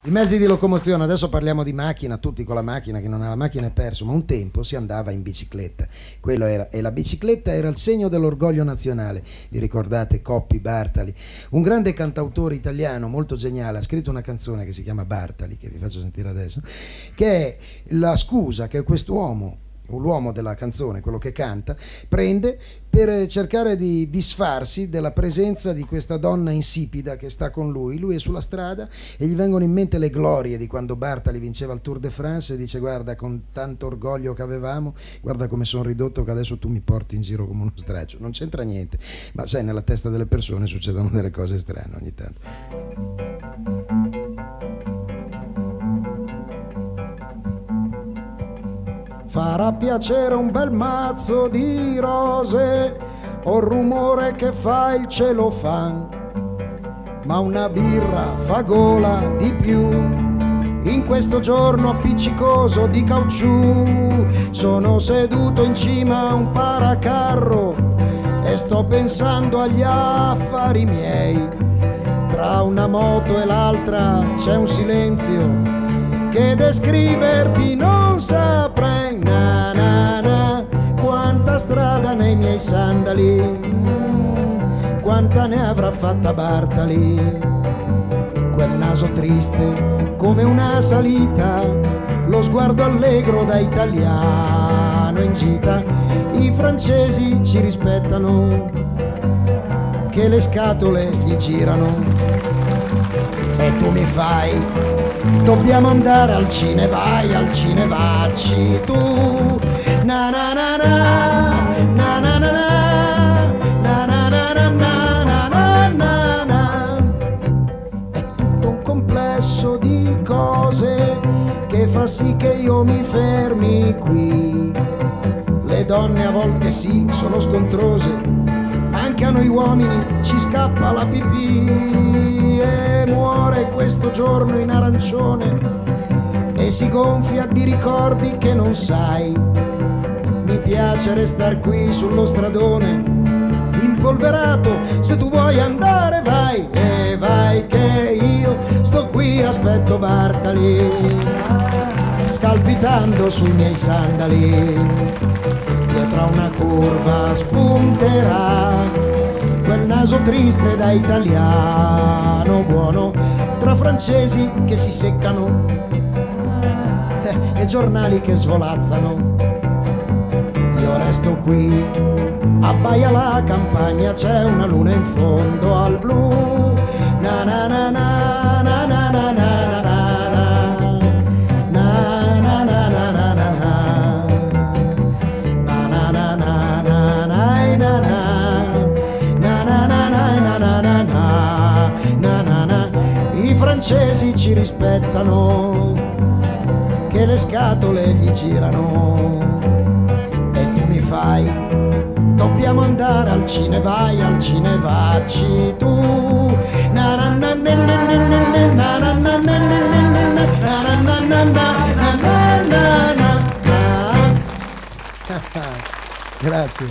I mezzi di locomozione, adesso parliamo di macchina, tutti con la macchina, chi non ha la macchina è perso, ma un tempo si andava in bicicletta, e la bicicletta era il segno dell'orgoglio nazionale. Vi ricordate Coppi, Bartali? Un grande cantautore italiano molto geniale ha scritto una canzone che si chiama Bartali, che vi faccio sentire adesso, che è la scusa che quest'uomo, l'uomo della canzone, quello che canta, prende per cercare di disfarsi della presenza di questa donna insipida che sta con lui. Lui è sulla strada e gli vengono in mente le glorie di quando Bartali vinceva il Tour de France e dice: guarda, con tanto orgoglio che avevamo, guarda come sono ridotto che adesso tu mi porti in giro come uno straccio. Non c'entra niente, ma sai, nella testa delle persone succedono delle cose strane ogni tanto. Farà piacere un bel mazzo di rose o il rumore che fa il celofan, ma una birra fa gola di più. In questo giorno appiccicoso di caucciù sono seduto in cima a un paracarro e sto pensando agli affari miei. Tra una moto e l'altra c'è un silenzio che descriverti non saprei. Na na na, quanta strada nei miei sandali, quanta ne avrà fatta Bartali. Quel naso triste come una salita, lo sguardo allegro da italiano in gita. I francesi ci rispettano, che le scatole gli girano. E tu mi fai, dobbiamo andare al cine, vai al cine, vacci tu. Na na na na, na na na na, na na na na, na na na. È tutto un complesso di cose che fa sì che io mi fermi qui. Le donne a volte sì, sono scontrose, ma anche a noi uomini ci scappa la pipì. E muore questo giorno in arancione e si gonfia di ricordi che non sai. Mi piace restar qui sullo stradone impolverato, se tu vuoi andare vai, e vai che io sto qui, aspetto Bartali scalpitando sui miei sandali. Dietro a una curva spunterà quel naso triste da italiano buono, tra francesi che si seccano e giornali che svolazzano. Io resto qui, abbaia la campagna, c'è una luna in fondo al blu. Na na na na na na na na na. I francesi ci rispettano, che le scatole gli girano. E tu mi fai, dobbiamo andare al cine, vai al cine, vacci tu. Na na na na na na na na na na na na na. Grazie.